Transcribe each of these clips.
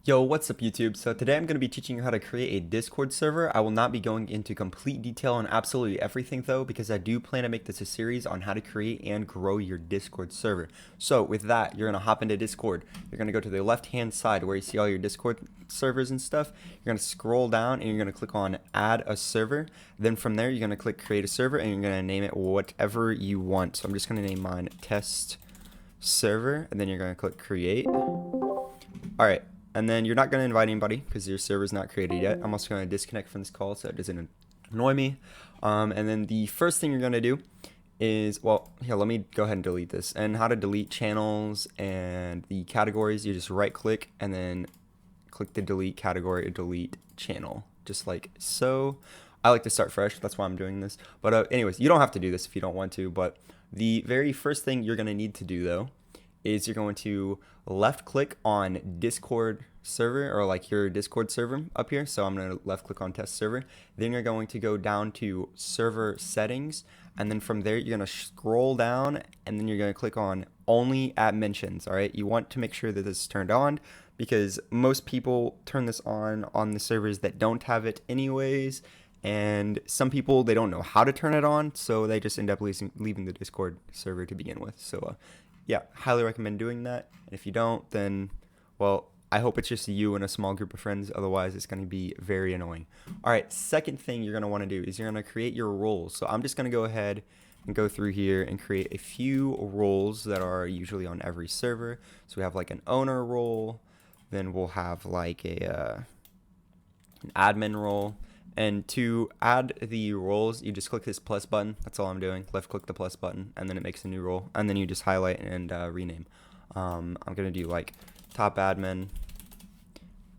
Yo, what's up YouTube? So today I'm going to be teaching you how to create a Discord server. I will not be going into complete detail on absolutely everything though, because I do plan to make this a series on how to create and grow your Discord server. So with that, you're going to hop into Discord. You're going to go to the left hand side where you see all your Discord servers and stuff. You're going to scroll down and you're going to click on add a server. Then from there, you're going to click create a server and you're going to name it whatever you want. So I'm just going to name mine test server, and then you're going to click create. All right. And then you're not going to invite anybody because your server's not created yet. I'm also going to disconnect from this call so it doesn't annoy me. And then the first thing you're going to do is, well, here, let me go ahead and delete this. And how to delete channels and the categories, you just right click and then click the delete category or delete channel, just like so. I like to start fresh, that's why I'm doing this. But anyways, you don't have to do this if you don't want to. But the very first thing you're going to need to do though is you're going to left click on Discord server, or like your Discord server up here. So I'm going to left click on test server. Then you're going to go down to server settings. And then from there, you're going to scroll down and then you're going to click on only at mentions. All right. You want to make sure that this is turned on because most people turn this on the servers that don't have it anyways. And some people, they don't know how to turn it on. So they just end up leaving the Discord server to begin with. So, yeah, highly recommend doing that. And if you don't, then, well, I hope it's just you and a small group of friends. Otherwise, it's going to be very annoying. All right, second thing you're going to want to do is you're going to create your roles. So I'm just going to go ahead and go through here and create a few roles that are usually on every server. So we have like an owner role. Then we'll have like an admin role. And to add the roles, you just click this plus button. That's all I'm doing. Left click the plus button, and then it makes a new role. And then you just highlight and rename. I'm going to do like top admin.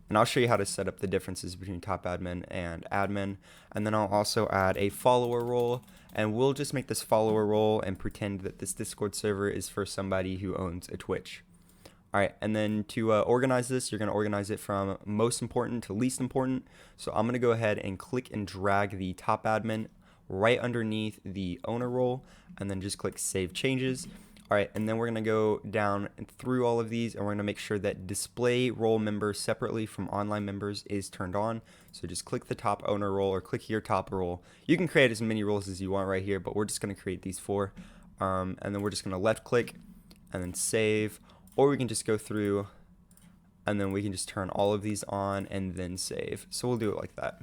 And I'll show you how to set up the differences between top admin and admin. And then I'll also add a follower role. And we'll just make this follower role and pretend that this Discord server is for somebody who owns a Twitch. All right, and then to organize this, you're going to organize it from most important to least important. So I'm going to go ahead and click and drag the top admin right underneath the owner role, and then just click Save Changes. All right, and then we're going to go down through all of these, and we're going to make sure that display role members separately from online members is turned on. So just click the top owner role or click your top role. You can create as many roles as you want right here, but we're just going to create these four. And then we're just going to left click and then save. Or we can just go through and then we can just turn all of these on and then save. So we'll do it like that.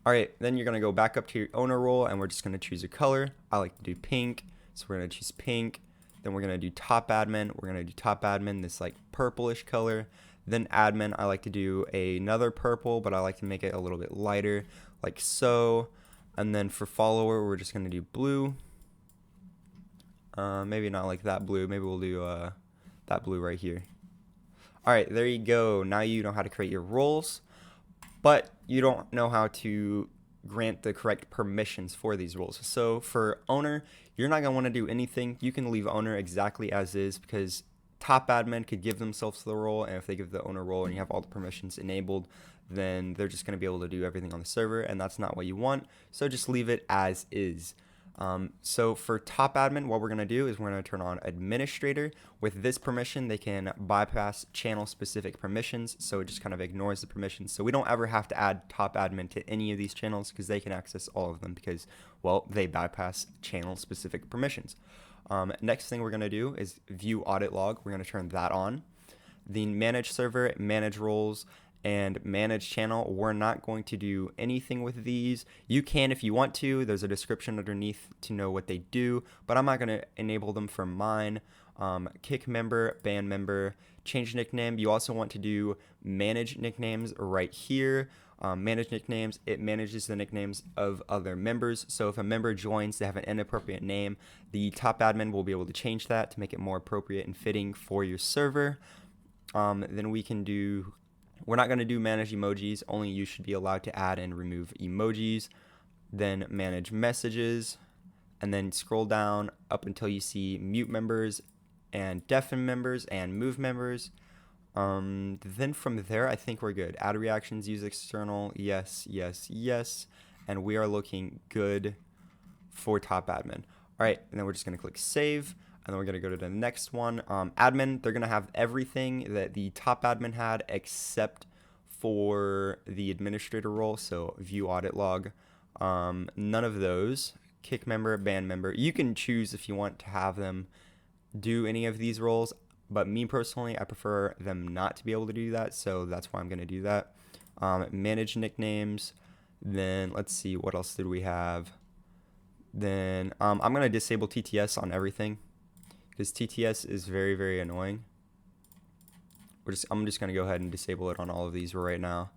All right, then you're going to go back up to your owner role and we're just going to choose a color. I like to do pink, so we're going to choose pink. Then we're going to do top admin. We're going to do top admin, this like purplish color. Then admin, I like to do another purple, but I like to make it a little bit lighter, like so. And then for follower, we're just going to do blue. Maybe not like that blue. Maybe we'll do that blue right here. All right, there you go. Now you know how to create your roles, but you don't know how to grant the correct permissions for these roles. So for owner, you're not going to want to do anything. You can leave owner exactly as is because top admin could give themselves the role, and if they give the owner role and you have all the permissions enabled, then they're just going to be able to do everything on the server, and that's not what you want. So just leave it as is. So for top admin, what we're going to do is we're going to turn on administrator. With this permission, they can bypass channel specific permissions. So it just kind of ignores the permissions. So we don't ever have to add top admin to any of these channels because they can access all of them because, well, they bypass channel specific permissions. Next thing we're going to do is view audit log. We're going to turn that on. The manage server, manage roles, and manage channel, we're not going to do anything with these. You can if you want to. There's a description underneath to know what they do, but I'm not going to enable them for mine. Kick member, ban member, change nickname. You also want to do manage nicknames right here. Manage nicknames, it manages the nicknames of other members. So if a member joins, they have an inappropriate name, the top admin will be able to change that to make it more appropriate and fitting for your server. Then we can do, we're not going to do manage emojis. Only you should be allowed to add and remove emojis. Then manage messages. And then scroll down up until you see mute members and deafen members and move members. Then from there, I think we're good. Add reactions, use external. Yes, yes, yes. And we are looking good for top admin. All right, and then we're just going to click save. And then we're going to go to the next one. Admin, they're going to have everything that the top admin had except for the administrator role. So view audit log. None of those. Kick member, ban member. You can choose if you want to have them do any of these roles. But me personally, I prefer them not to be able to do that. So that's why I'm going to do that. Manage nicknames. Then let's see, what else did we have? Then I'm going to disable TTS on everything, because TTS is very, very annoying. I'm just going to go ahead and disable it on all of these right now.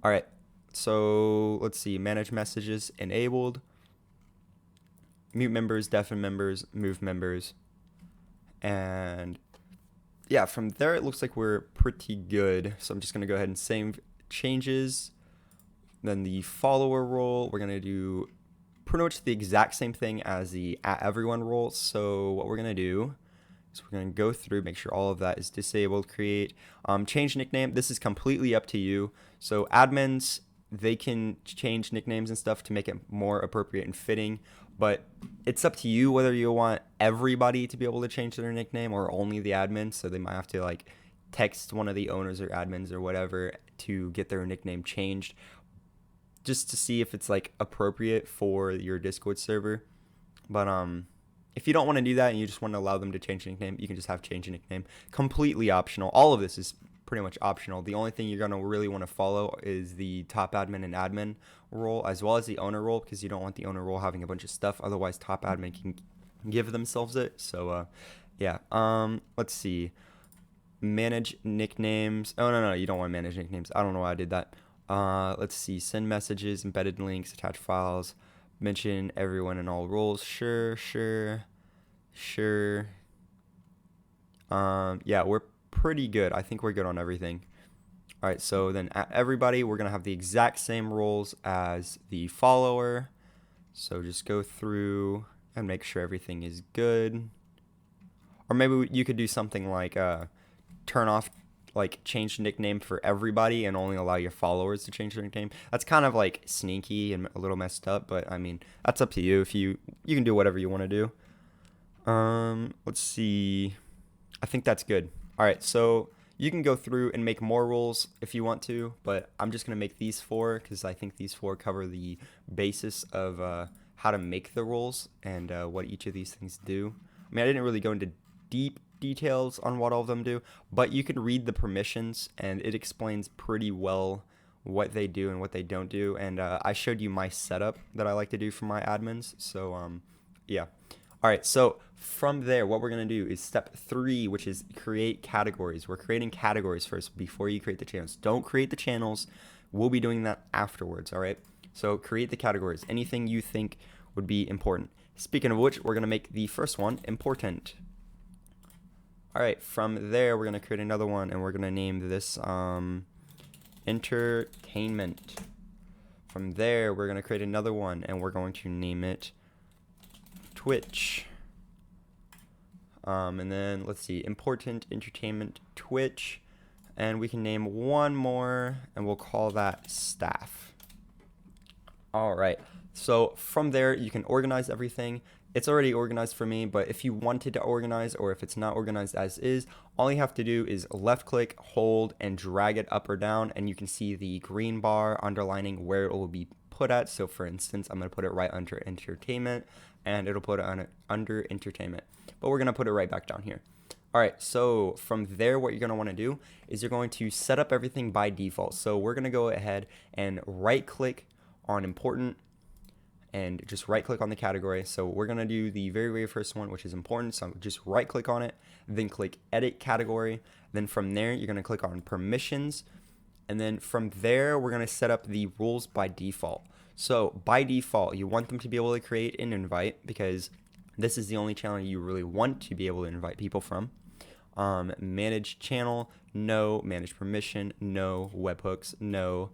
All right, so let's see, manage messages enabled, mute members, deafen members, move members. And yeah, from there it looks like we're pretty good. So I'm just going to go ahead and save changes. Then the follower role, we're going to do pretty much the exact same thing as the @everyone role. So what we're going to do is we're going to go through, make sure all of that is disabled, create, change nickname. This is completely up to you. So admins, they can change nicknames and stuff to make it more appropriate and fitting, but it's up to you whether you want everybody to be able to change their nickname or only the admins. So they might have to like text one of the owners or admins or whatever to get their nickname changed, just to see if it's like appropriate for your Discord server. But if you don't want to do that and you just want to allow them to change the nickname, you can just have change a nickname. Completely optional. All of this is pretty much optional. The only thing you're going to really want to follow is the top admin and admin role, as well as the owner role, because you don't want the owner role having a bunch of stuff. Otherwise, top admin can give themselves it. So yeah. Let's see. Manage nicknames. Oh, no, you don't want to manage nicknames. I don't know why I did that. Let's see, send messages, embedded links, attach files, mention everyone in all roles. Sure. Yeah, we're pretty good. I think we're good on everything. All right, so then at everybody, we're going to have the exact same roles as the follower. So just go through and make sure everything is good. Or maybe you could do something like turn off, like change nickname for everybody and only allow your followers to change their nickname. That's kind of like sneaky and a little messed up, but I mean, that's up to you. If you can do whatever you want to do. Let's see. I think that's good. All right, so you can go through and make more rules if you want to, but I'm just going to make these 4 because I think these 4 cover the basis of how to make the rules and what each of these things do. I mean, I didn't really go into deep details on what all of them do, but you can read the permissions and it explains pretty well what they do and what they don't do. And I showed you my setup that I like to do for my admins. So yeah. All right, so from there, what we're going to do is step 3, which is create categories. We're creating categories first before you create the channels. Don't create the channels. We'll be doing that afterwards, all right? So create the categories, anything you think would be important. Speaking of which, we're going to make the first one important. All right, from there, we're going to create another one, and we're going to name this entertainment. From there, we're going to create another one, and we're going to name it Twitch. And then, let's see, important entertainment Twitch. And we can name one more, and we'll call that staff. All right, so from there, you can organize everything. It's already organized for me, but if you wanted to organize or if it's not organized as is, all you have to do is left click, hold, and drag it up or down, and you can see the green bar underlining where it will be put at. So for instance, I'm going to put it right under entertainment, and it'll put it under entertainment, but we're going to put it right back down here. All right, so from there, what you're going to want to do is you're going to set up everything by default. So we're going to go ahead and right click on important, and just right click on the category. So we're going to do the very, very first one, which is important. So just right click on it, then click edit category. Then from there, you're going to click on permissions. And then from there, we're going to set up the rules by default. So by default, you want them to be able to create an invite because this is the only channel you really want to be able to invite people from. Manage channel, no. Manage permission, no. Webhooks, no.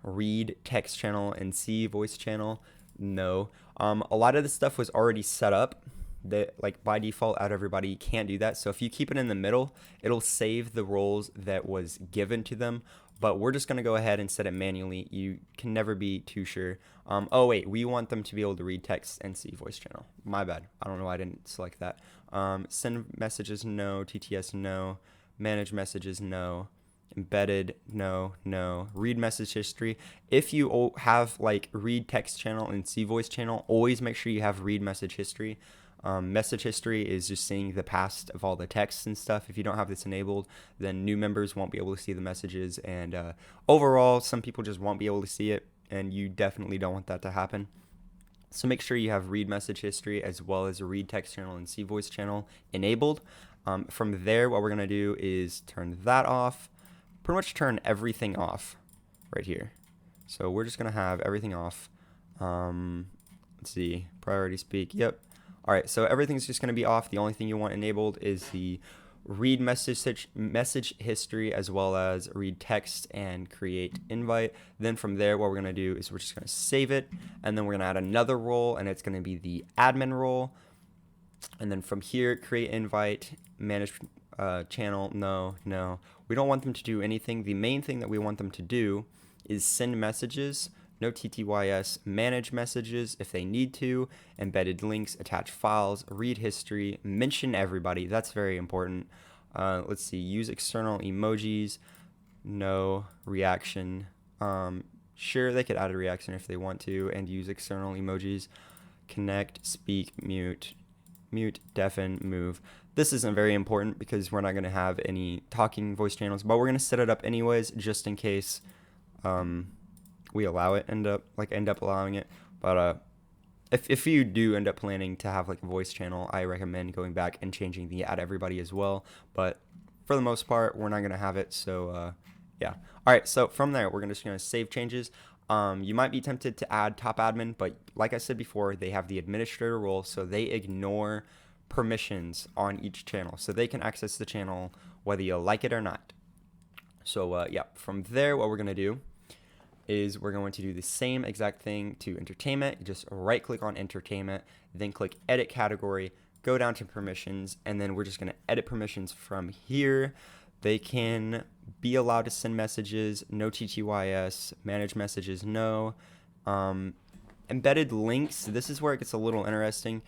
Read text channel and see voice channel, no. A lot of this stuff was already set up that like by default out everybody can't do that. So if you keep it in the middle, it'll save the roles that was given to them but we're just going to go ahead and set it manually. You can never be too sure. Oh wait, we want them to be able to read text and see voice channel. My bad. I don't know why I didn't select that. Send messages, no. TTS, no. Manage messages, no. Embedded, no. Read message history. If you have like read text channel and see voice channel, always make sure you have read message history. Message history is just seeing the past of all the texts and stuff. If you don't have this enabled, then new members won't be able to see the messages, and overall some people just won't be able to see it, and you definitely don't want that to happen. So make sure you have read message history as well as a read text channel and see voice channel enabled. From there, what we're going to do is turn that off, pretty much turn everything off right here. So we're just going to have everything off. Let's see, priority speak, yep. All right, so everything's just going to be off. The only thing you want enabled is the read message history as well as read text and create invite. Then from there, what we're going to do is we're just going to save it, and then we're going to add another role, and it's going to be the admin role. And then from here, create invite, manage channel, no. We don't want them to do anything. The main thing that we want them to do is send messages, no TTYS, manage messages if they need to, embedded links, attach files, read history, mention everybody. That's very important. Let's see, use external emojis, no, reaction. Sure, they could add a reaction if they want to, and use external emojis, connect, speak, mute, deafen, move. This isn't very important because we're not going to have any talking voice channels, but we're going to set it up anyways just in case we allow it, end up allowing it. But if you do end up planning to have like a voice channel, I recommend going back and changing the add everybody as well. But for the most part, we're not going to have it. So yeah. All right. So from there, we're just going to save changes. You might be tempted to add top admin, but like I said before, they have the administrator role, so they ignore permissions on each channel, so they can access the channel whether you like it or not. So yeah, from there, what we're going to do is we're going to do the same exact thing to entertainment. Just right click on entertainment, then click edit category, go down to permissions, and then we're just going to edit permissions from here. They can be allowed to send messages, no TTYS, manage messages, no. Embedded links, this is where it gets a little interesting.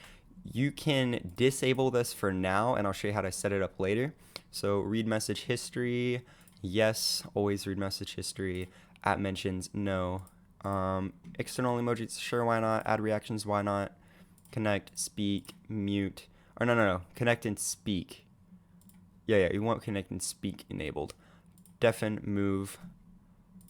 You can disable this for now, and I'll show you how to set it up later. So read message history, yes, always read message history. At mentions, no. External emojis, sure, why not? Add reactions, why not? Connect, speak, mute, or no, connect and speak. Yeah, you want connect and speak enabled. Deafen, move,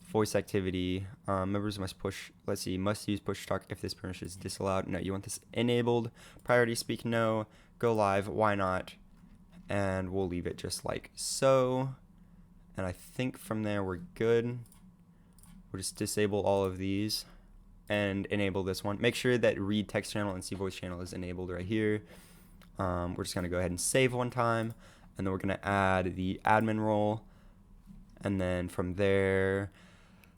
voice activity, members must push, let's see, must use push talk if this permission is disallowed. No, you want this enabled. Priority speak, no. Go live, why not? And we'll leave it just like so. And I think from there we're good. We'll just disable all of these and enable this one. Make sure that read text channel and see voice channel is enabled right here. We're just going to go ahead and save one time, and then we're going to add the admin role, and then from there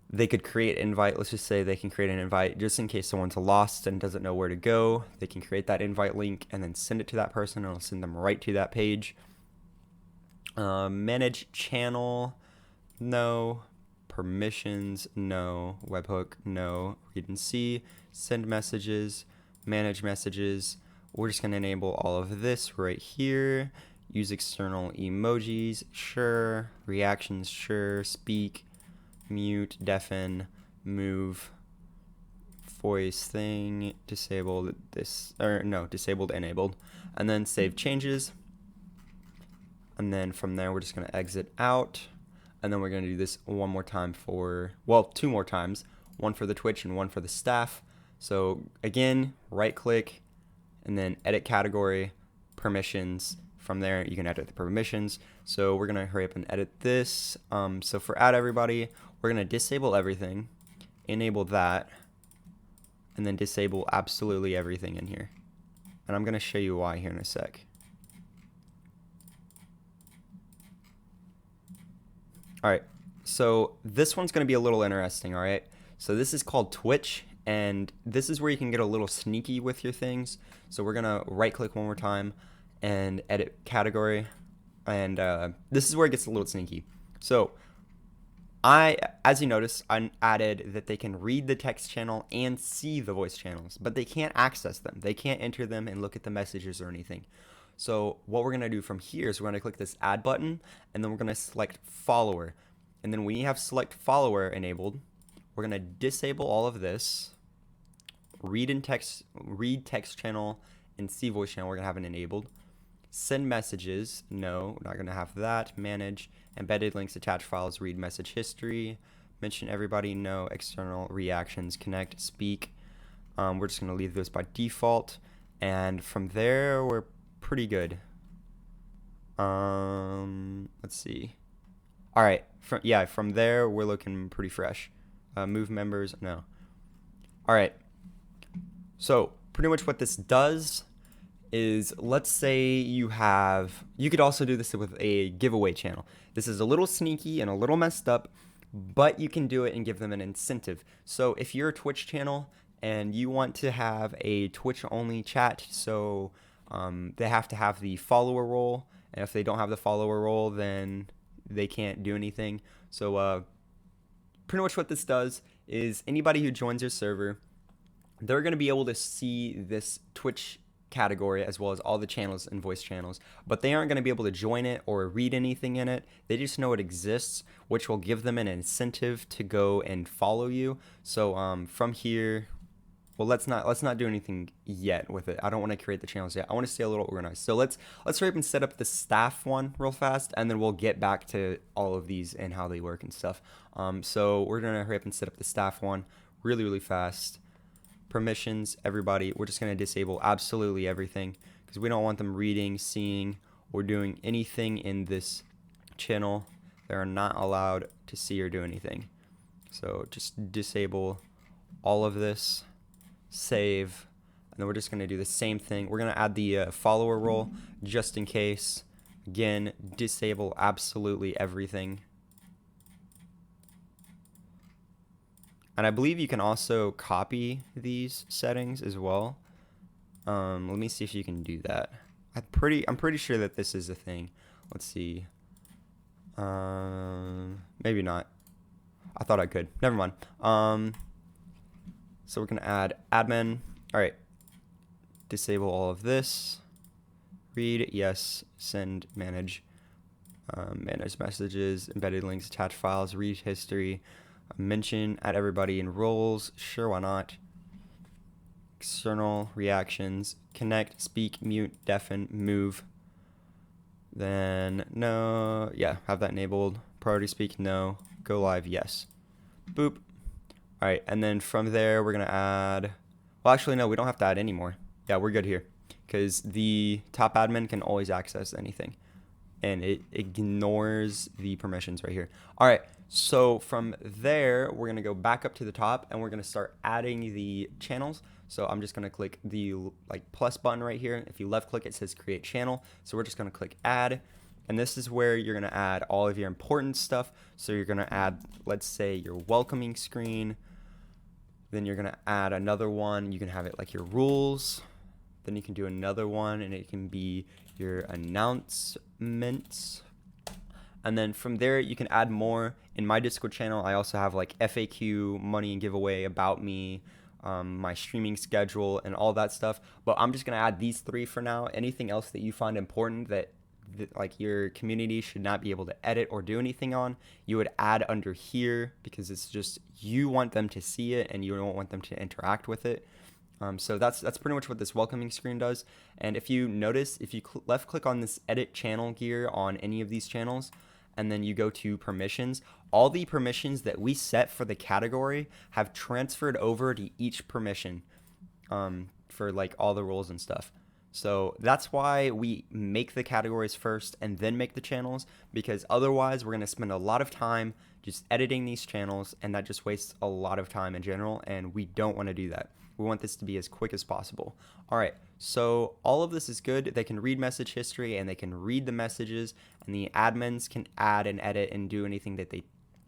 they could create invite. Let's just say they can create an invite just in case someone's lost and doesn't know where to go. They can create that invite link and then send it to that person, and it'll send them right to that page. Manage channel, no. Permissions, no. Webhook, no. Read and see, send messages, manage messages. We're just going to enable all of this right here. Use external emojis, sure. Reactions, sure. Speak, mute, deafen, move, voice thing, disabled, disabled, enabled. And then save changes. And then from there, we're just going to exit out. And then we're going to do this one more time two more times, one for the Twitch and one for the staff. So again, right click and then edit category, permissions. From there, you can edit the permissions. So we're going to hurry up and edit this. So for add everybody, we're going to disable everything, enable that, and then disable absolutely everything in here. And I'm going to show you why here in a sec. All right, so this one's going to be a little interesting, all right? So this is called Twitch, and this is where you can get a little sneaky with your things. So we're going to right-click one more time and edit category, and this is where it gets a little sneaky. So As you notice, I added that they can read the text channel and see the voice channels, but they can't access them. They can't enter them and look at the messages or anything. So what we're gonna do from here is we're gonna click this add button, and then we're gonna select follower. And then when you have select follower enabled, we're gonna disable all of this. Read text channel and see voice channel, we're gonna have it enabled. Send messages, no, we're not gonna have that. Manage embedded links, attach files, read message history. Mention everybody, no. External reactions, connect, speak. We're just gonna leave those by default, and from there we're pretty good. Let's see. All right, from there we're looking pretty fresh. Move members, no. All right. So pretty much what this does is, let's say you could also do this with a giveaway channel. This is a little sneaky and a little messed up, but you can do it and give them an incentive. So if you're a Twitch channel and you want to have a Twitch only chat, so they have to have the follower role, and if they don't have the follower role, then they can't do anything. So pretty much what this does is anybody who joins your server, they're going to be able to see this Twitch category as well as all the channels and voice channels, but they aren't going to be able to join it or read anything in it. They just know it exists, which will give them an incentive to go and follow you. So from here, well, let's not do anything yet with it. I don't want to create the channels yet. I want to stay a little organized. So let's hurry up and set up the staff one real fast, and then we'll get back to all of these and how they work and stuff. So we're gonna hurry up and set up the staff one really fast. Permissions, everybody, we're just going to disable absolutely everything because we don't want them reading, seeing, or doing anything in this channel. They're not allowed to see or do anything. So just disable all of this, save, and then we're just going to do the same thing. We're going to add the follower role just in case. Again, disable absolutely everything. And I believe you can also copy these settings as well. Let me see if you can do that. I'm pretty sure that this is a thing. Let's see. Maybe not. I thought I could. Never mind. So we're gonna add admin. All right. Disable all of this. Read, yes. Send, manage. Manage messages, embedded links, attach files, read history. Mention, add everybody in roles, sure, why not. External reactions, connect, speak, mute, deafen, move. Then no, yeah, have that enabled. Priority speak, no. Go live, yes. Boop. All right, and then from there we're gonna add, well, actually no, we don't have to add anymore. Yeah, we're good here because the top admin can always access anything, and it ignores the permissions right here. All right, so from there, we're gonna go back up to the top and we're gonna start adding the channels. So I'm just gonna click the plus button right here. If you left click, it says create channel. So we're just gonna click add. And this is where you're gonna add all of your important stuff. So you're gonna add, let's say, your welcoming screen. Then you're gonna add another one. You can have it like your rules. Then you can do another one and it can be your announcements. And then from there, you can add more. In my Discord channel, I also have like FAQ, money and giveaway, about me, my streaming schedule, and all that stuff. But I'm just going to add these 3 for now. Anything else that you find important that like your community should not be able to edit or do anything on, you would add under here because it's just you want them to see it and you don't want them to interact with it. So that's pretty much what this welcoming screen does. And if you notice, if you left click on this edit channel gear on any of these channels, and then you go to permissions, all the permissions that we set for the category have transferred over to each permission for like all the roles and stuff. So that's why we make the categories first and then make the channels, because otherwise we're going to spend a lot of time just editing these channels, and that just wastes a lot of time in general, and we don't want to do that. We want this to be as quick as possible. All right, so all of this is good. They can read message history and they can read the messages, and the admins can add and edit and do anything that they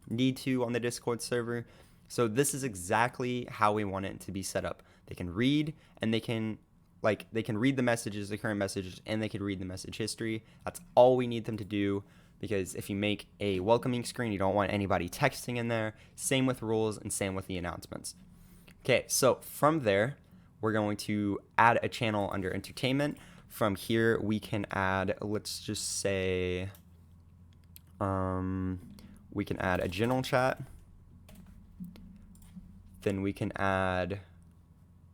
need to on the Discord server. So this is exactly how we want it to be set up. They can read, and they can read the messages, the current messages, and they can read the message history. That's all we need them to do, because if you make a welcoming screen, you don't want anybody texting in there. Same with rules and same with the announcements. Okay, so from there, we're going to add a channel under entertainment. From here, we can add, let's just say, we can add a general chat. Then we can add,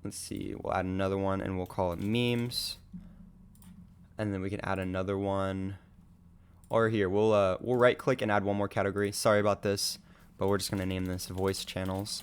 let's see, we'll add another one and we'll call it memes. And then we can add another one. Or here, we'll right click and add one more category. Sorry about this, but we're just gonna name this voice channels.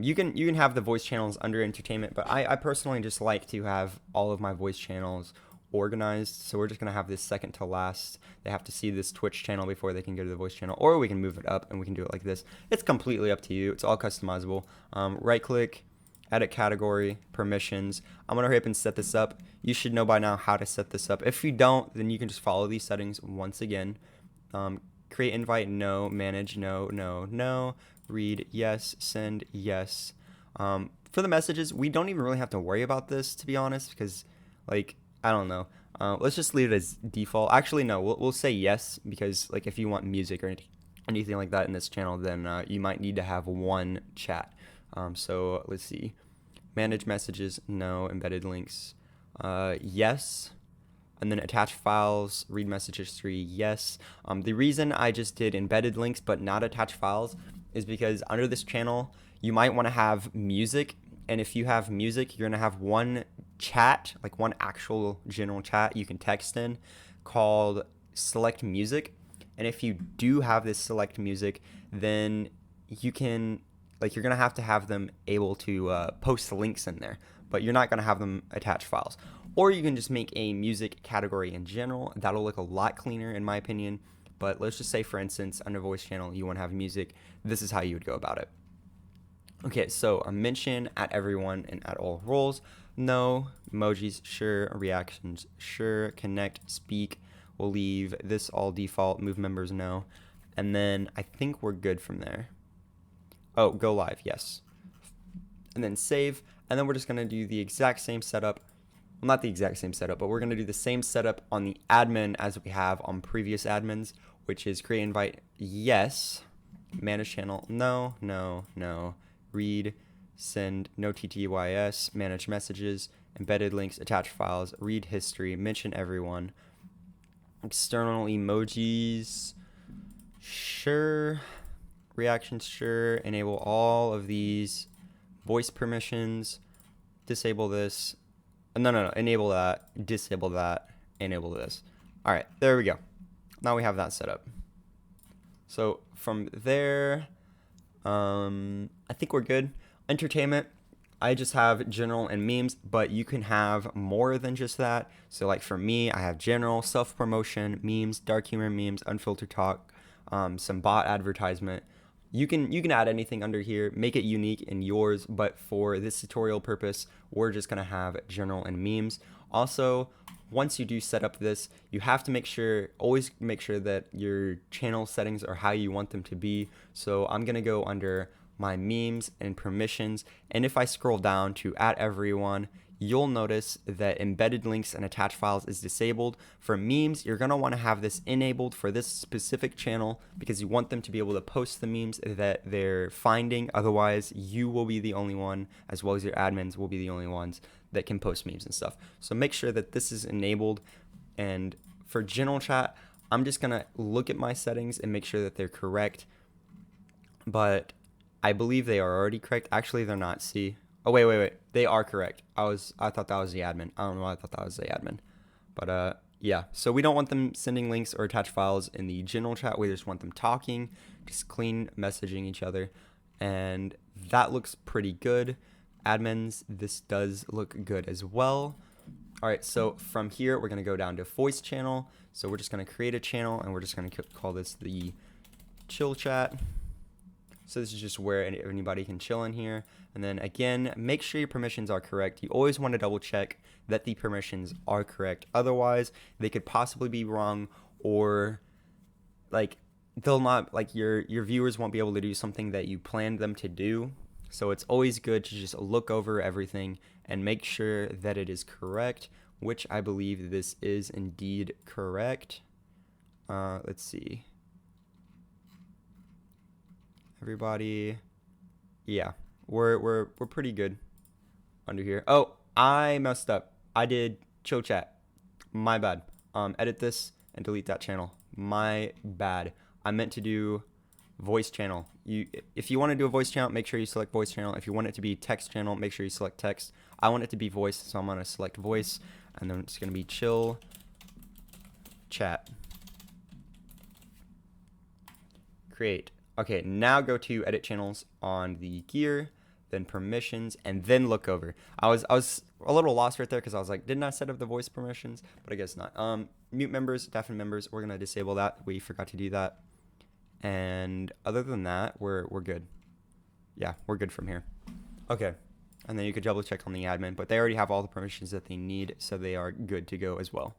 You can have the voice channels under entertainment, but I personally just like to have all of my voice channels organized. So we're just gonna have this second to last. They have to see this Twitch channel before they can go to the voice channel, or we can move it up and we can do it like this. It's completely up to you. It's all customizable. Right click, edit category, permissions. I'm gonna hurry up and set this up. You should know by now how to set this up. If you don't, then you can just follow these settings once again. Create invite, no. Manage, no, no, no. Read, yes. Send, yes. For the messages, we don't even really have to worry about this, to be honest, because, like, I don't know. Let's just leave it as default. Actually, no, we'll say yes, because, like, if you want music or anything like that in this channel, then you might need to have one chat. So let's see. Manage messages, no. Embedded links, yes. And then attach files, read message history, yes. The reason I just did embedded links but not attach files is because under this channel, you might want to have music. And if you have music, you're going to have one chat, like one actual general chat you can text in called select music. And if you do have this select music, then you can, like, you're going to have them able to post links in there, but you're not going to have them attach files. Or you can just make a music category in general. That'll look a lot cleaner in my opinion. But let's just say, for instance, under voice channel, you want to have music. This is how you would go about it. Okay, so a mention at everyone and at all roles. No. Emojis, sure. Reactions, sure. Connect, speak. We'll leave this all default. Move members, no. And then I think we're good from there. Oh, go live, yes. And then save. And then we're just going to do the exact same setup. Well, not the exact same setup, but we're going to do the same setup on the admin as we have on previous admins, which is create invite, yes. Manage channel, no, no, no. Read, send, no TTYS. Manage messages, embedded links, attach files, read history, mention everyone. External emojis, sure. Reactions, sure. Enable all of these. Voice permissions, disable this. No, enable that, disable that, enable this. All right, there we go. Now we have that set up. So from there, I think we're good. Entertainment, I just have general and memes, but you can have more than just that. So like for me, I have general, self-promotion, memes, dark humor memes, unfiltered talk, some bot advertisement. You can add anything under here, make it unique in yours, but for this tutorial purpose, we're just gonna have general and memes. Also, once you do set up this, you have to always make sure that your channel settings are how you want them to be. So I'm gonna go under my memes and permissions, and if I scroll down to at everyone, you'll notice that embedded links and attached files is disabled. For memes, you're going to want to have this enabled for this specific channel because you want them to be able to post the memes that they're finding. Otherwise, you will be the only one, as well as your admins will be the only ones that can post memes and stuff. So make sure that this is enabled. And for general chat, I'm just going to look at my settings and make sure that they're correct. But I believe they are already correct. Actually, they're not. See? Oh, wait. They are correct. I thought that was the admin. I don't know why I thought that was the admin. But yeah. So we don't want them sending links or attached files in the general chat. We just want them talking, just clean messaging each other. And that looks pretty good. Admins, this does look good as well. All right, so from here, we're going to go down to voice channel. So we're just going to create a channel, and we're just going to call this the chill chat. So this is just where anybody can chill in here. And then again, make sure your permissions are correct. You always want to double check that the permissions are correct. Otherwise, they could possibly be wrong, or like they'll not, like your viewers won't be able to do something that you planned them to do. So it's always good to just look over everything and make sure that it is correct, which I believe this is indeed correct. Let's see. Everybody. Yeah, we're pretty good under here. Oh, I messed up. I did chill chat. My bad. Edit this and delete that channel. My bad. I meant to do voice channel. If you want to do a voice channel, make sure you select voice channel. If you want it to be text channel, make sure you select text. I want it to be voice, so I'm gonna select voice, and then it's gonna be chill chat. Create. Okay, now go to edit channels on the gear, then permissions, and then look over. I was a little lost right there because I was like, didn't I set up the voice permissions? But I guess not. Mute members, deafen members, we're gonna disable that. We forgot to do that. And other than that, we're good. Yeah, we're good from here. Okay. And then you could double check on the admin, but they already have all the permissions that they need, so they are good to go as well.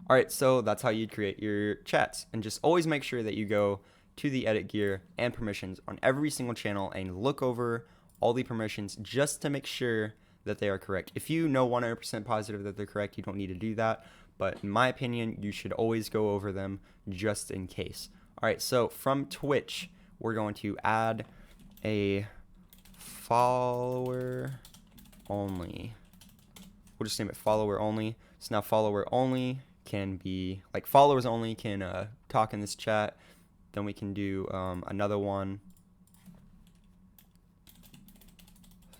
All right, so that's how you'd create your chats. And just always make sure that you go to the edit gear and permissions on every single channel and look over all the permissions just to make sure that they are correct. If you know 100% positive that they're correct, you don't need to do that. But in my opinion, you should always go over them just in case. All right, so from Twitch, we're going to add a follower only. We'll just name it follower only. So now follower only can be, like, followers only can talk in this chat. Then we can do another one.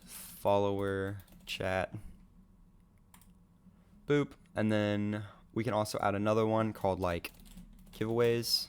Follower chat. Boop. And then we can also add another one called like giveaways.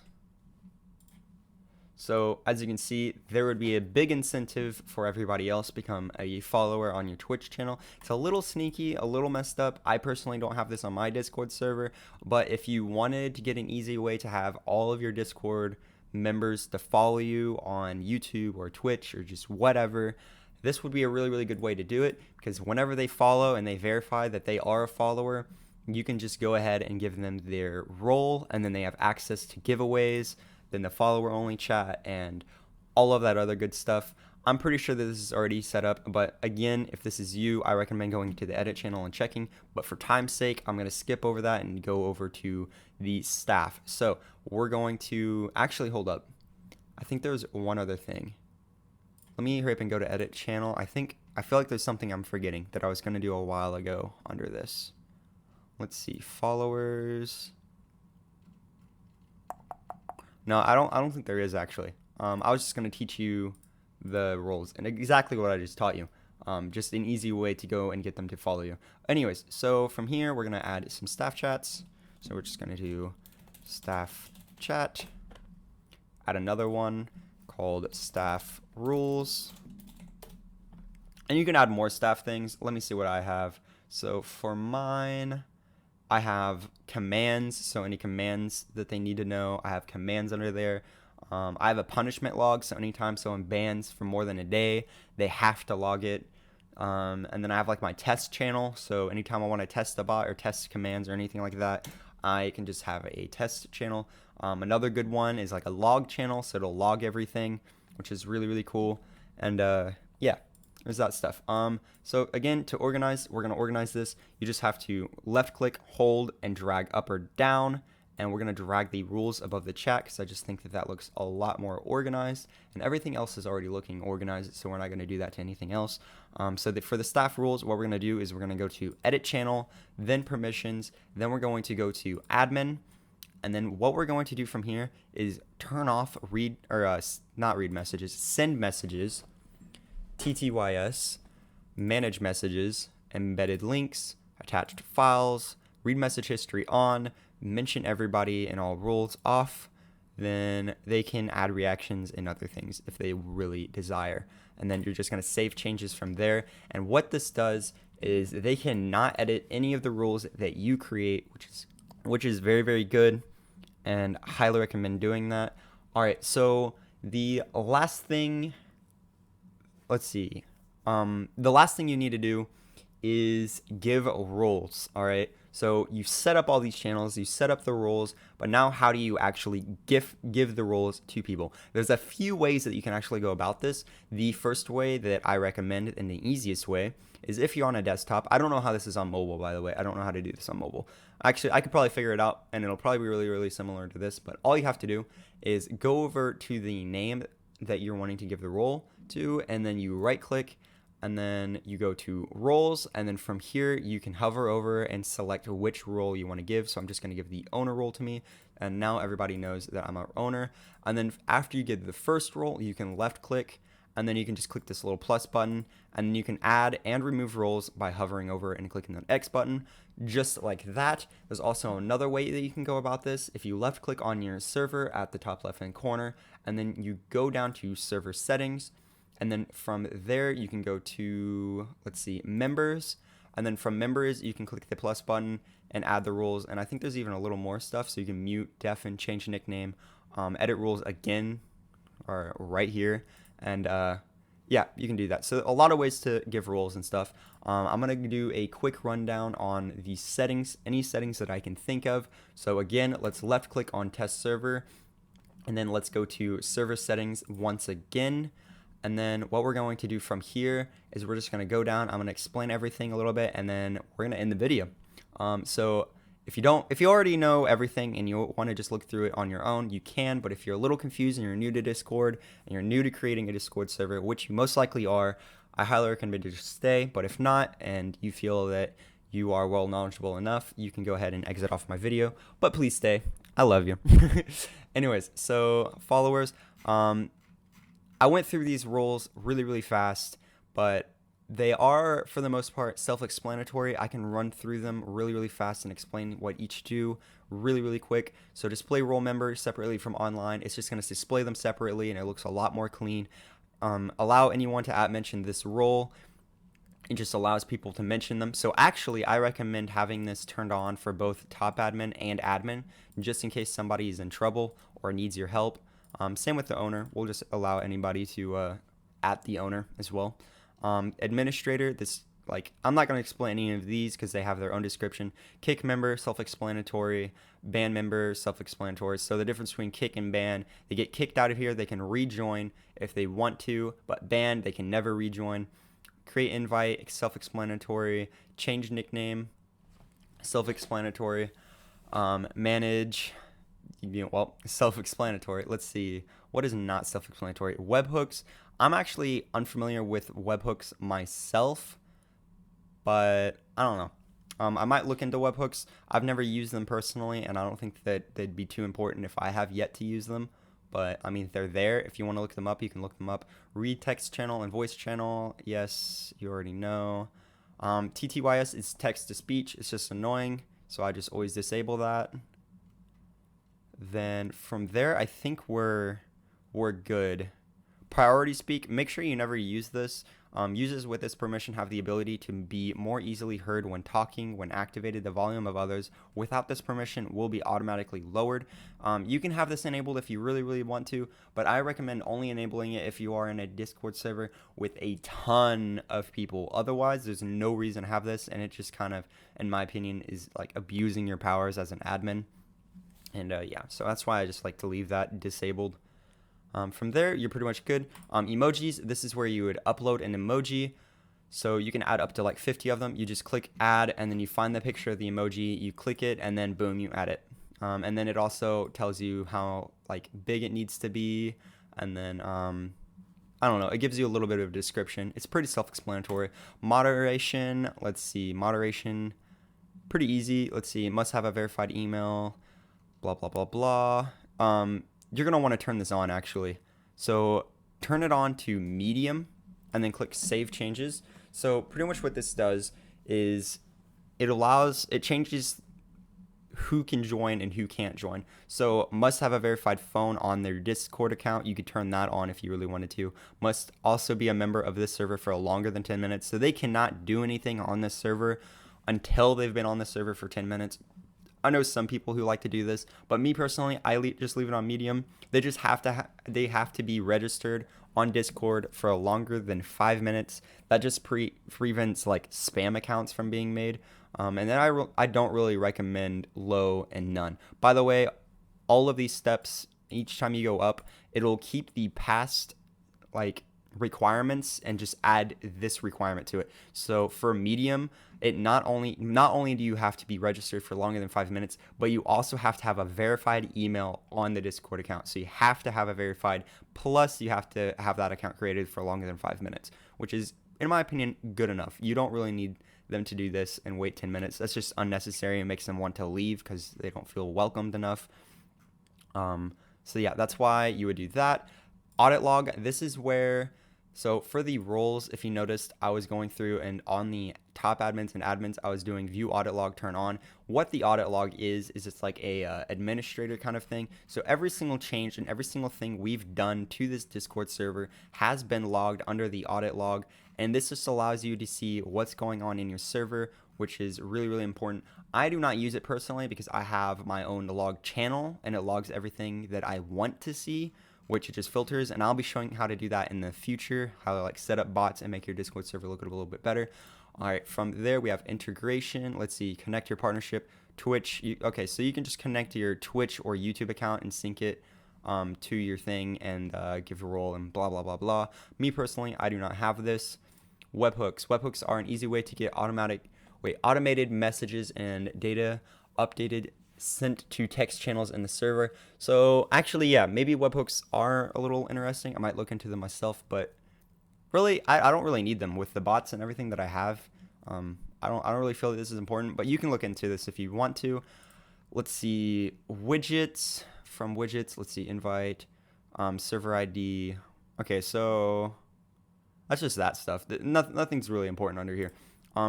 So as you can see, there would be a big incentive for everybody else to become a follower on your Twitch channel. It's a little sneaky, a little messed up. I personally don't have this on my Discord server, but if you wanted to get an easy way to have all of your Discord members to follow you on YouTube or Twitch or just whatever, this would be a really, really good way to do it, because whenever they follow and they verify that they are a follower, you can just go ahead and give them their role, and then they have access to giveaways, then the follower only chat, and all of that other good stuff. I'm pretty sure that this is already set up, but again, if this is you, I recommend going to the edit channel and checking. But for time's sake, I'm going to skip over that and go over to the staff. So we're going to actually hold up. I think there's one other thing. Let me hurry up and go to edit channel. I feel like there's something I'm forgetting that I was going to do a while ago under this. Let's see, followers. No, I don't think there is actually. I was just going to teach you the roles and exactly what I just taught you. Just an easy way to go and get them to follow you. Anyways, so from here, we're going to add some staff chats. So we're just going to do staff chat. Add another one called staff rules. And you can add more staff things. Let me see what I have. So for mine, I have commands, so any commands that they need to know, I have commands under there. I have a punishment log, so anytime someone bans for more than a day, they have to log it. And then I have like my test channel, so anytime I want to test a bot or test commands or anything like that, I can just have a test channel. Another good one is like a log channel, so it'll log everything, which is really, really cool. And yeah. There's that stuff. So again, to organize, we're going to organize this. You just have to left click, hold, and drag up or down. And we're going to drag the rules above the chat because I just think that that looks a lot more organized. And everything else is already looking organized, so we're not going to do that to anything else. So for the staff rules, what we're going to do is we're going to go to edit channel, then permissions, then we're going to go to admin. And then what we're going to do from here is turn off not read messages, send messages, TTYS, manage messages, embedded links, attached files, read message history on, mention everybody and all rules off. Then they can add reactions and other things if they really desire. And then you're just going to save changes from there. And what this does is they cannot edit any of the rules that you create, which is very, very good, and I highly recommend doing that. All right, so the last thing, let's see. The last thing you need to do is give roles. All right. So you set up all these channels, you set up the roles, but now how do you actually give the roles to people? There's a few ways that you can actually go about this. The first way that I recommend and the easiest way is if you're on a desktop. I don't know how this is on mobile, by the way. I don't know how to do this on mobile. Actually, I could probably figure it out, and it'll probably be really, really similar to this, but all you have to do is go over to the name that you're wanting to give the role to, and then you right click, and then you go to roles, and then from here you can hover over and select which role you want to give. So I'm just going to give the owner role to me, and now everybody knows that I'm our owner. And then after you get the first role, you can left click, and then you can just click this little plus button, and then you can add and remove roles by hovering over and clicking the X button, just like that. There's also another way that you can go about this. If you left click on your server at the top left hand corner, and then you go down to server settings, and then from there you can go to, let's see, members, and then from members you can click the plus button and add the rules. And I think there's even a little more stuff, so you can mute, deafen, change nickname, edit rules again, or right here. And yeah, you can do that. So a lot of ways to give roles and stuff. I'm going to do a quick rundown on the settings, any settings that I can think of. So again, let's left click on test server, and then let's go to server settings once again. And then what we're going to do from here is we're just going to go down. I'm going to explain everything a little bit, and then we're going to end the video. So if you already know everything and you want to just look through it on your own, you can. But if you're a little confused and you're new to Discord and you're new to creating a Discord server, which you most likely are, I highly recommend you just stay. But if not, and you feel that you are well knowledgeable enough, you can go ahead and exit off my video. But please stay. I love you. Anyways, so followers, I went through these roles really, really fast, but they are, for the most part, self-explanatory. I can run through them really, really fast and explain what each do really, really quick. So display role members separately from online. It's just going to display them separately, and it looks a lot more clean. Allow anyone to mention this role. It just allows people to mention them. So actually, I recommend having this turned on for both top admin and admin, just in case somebody is in trouble or needs your help. Same with the owner. We'll just allow anybody to at the owner as well. Administrator, I'm not going to explain any of these because they have their own description. Kick member, self-explanatory. Ban member, self-explanatory. So the difference between kick and ban, they get kicked out of here. They can rejoin if they want to, but banned, they can never rejoin. Create invite, self-explanatory. Change nickname, self-explanatory. Manage, well, self-explanatory. Let's see. What is not self-explanatory? Webhooks. I'm actually unfamiliar with webhooks myself, but I don't know. I might look into webhooks. I've never used them personally, and I don't think that they'd be too important if I have yet to use them. But, I mean, they're there. If you want to look them up, you can look them up. Read text channel and voice channel. Yes, you already know. TTYS is text to speech. It's just annoying, so I just always disable that. Then from there, I think we're good. Priority speak. Make sure you never use this. Users with this permission have the ability to be more easily heard when talking. When activated, the volume of others without this permission will be automatically lowered. You can have this enabled if you really, really want to, but I recommend only enabling it if you are in a Discord server with a ton of people. Otherwise, there's no reason to have this, and it just kind of, in my opinion, is like abusing your powers as an admin. And yeah, so that's why I just like to leave that disabled. From there, you're pretty much good. Emojis, this is where you would upload an emoji. So you can add up to like 50 of them. You just click add, and then you find the picture of the emoji, you click it, and then boom, you add it. And then it also tells you how like big it needs to be. And then, I don't know, it gives you a little bit of a description. It's pretty self-explanatory. Moderation, let's see, moderation, pretty easy. Let's see, it must have a verified email, blah, blah, blah, blah. You're going to want to turn this on, actually. So turn it on to medium, and then click save changes. So pretty much what this does is it changes who can join and who can't join. So must have a verified phone on their Discord account. You could turn that on if you really wanted to. Must also be a member of this server for longer than 10 minutes. So they cannot do anything on this server until they've been on the server for 10 minutes. I know some people who like to do this, but me personally, just leave it on medium. They just have to they have to be registered on Discord for longer than 5 minutes. That just prevents like spam accounts from being made. And then I don't really recommend low and none. By the way, all of these steps, each time you go up, it'll keep the past like requirements and just add this requirement to it. So for medium, it not only do you have to be registered for longer than 5 minutes, but you also have to have a verified email on the Discord account. So you have to have a verified, plus you have to have that account created for longer than 5 minutes, which is, in my opinion, good enough. You don't really need them to do this and wait 10 minutes. That's just unnecessary and makes them want to leave because they don't feel welcomed enough. So yeah, that's why you would do that. Audit log, this is where, so for the roles, if you noticed, I was going through and on the top admins and admins, I was doing view audit log turn on. What the audit log is it's like a administrator kind of thing. So every single change and every single thing we've done to this Discord server has been logged under the audit log. And this just allows you to see what's going on in your server, which is really, really important. I do not use it personally because I have my own log channel and it logs everything that I want to see, which it just filters, and I'll be showing how to do that in the future, how to like set up bots and make your Discord server look a little bit better. All right, from there we have integration. Let's see, connect your partnership, Twitch. Okay, so you can just connect to your Twitch or YouTube account and sync it to your thing and give a role and blah, blah, blah, blah. Me personally, I do not have this. Webhooks. Webhooks are an easy way to get automated messages and data updated sent to text channels in the server. So actually, yeah, maybe webhooks are a little interesting. I might look into them myself, but really, I don't really need them with the bots and everything that I have. I don't really feel that this is important, but you can look into this if you want to. Let's see, widgets. From widgets, let's see, invite, server ID. Okay, so that's just that stuff. Nothing's really important under here.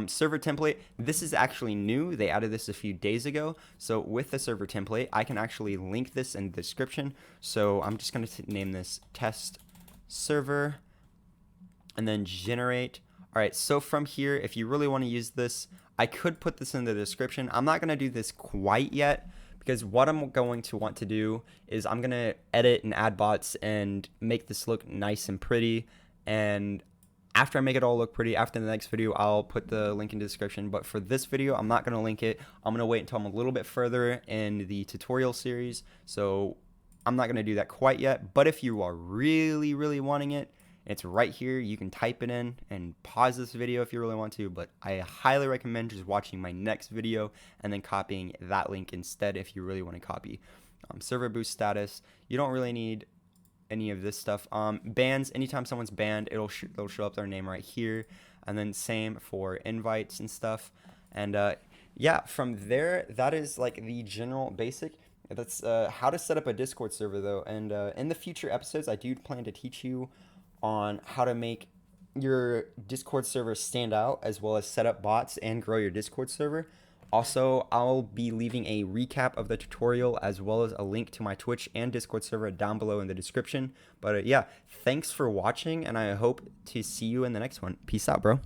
Server template, this is actually new. They added this a few days ago. So with the server template, I can actually link this in the description. So I'm just going to name this test server and then generate. All right, so from here, if you really want to use this, I could put this in the description. I'm not going to do this quite yet because what I'm going to want to do is I'm going to edit and add bots and make this look nice and pretty. And after I make it all look pretty, after the next video, I'll put the link in the description. But for this video, I'm not going to link it. I'm going to wait until I'm a little bit further in the tutorial series. So I'm not going to do that quite yet. But if you are really, really wanting it, it's right here. You can type it in and pause this video if you really want to. But I highly recommend just watching my next video and then copying that link instead if you really want to copy. Server boost status. You don't really need any of this stuff. Bans, anytime someone's banned, it'll show up their name right here. And then same for invites and stuff. And yeah, from there, that is like the general basic. That's how to set up a Discord server though. And in the future episodes, I do plan to teach you on how to make your Discord server stand out, as well as set up bots and grow your Discord server. Also, I'll be leaving a recap of the tutorial as well as a link to my Twitch and Discord server down below in the description. But yeah, thanks for watching, and I hope to see you in the next one. Peace out, bro.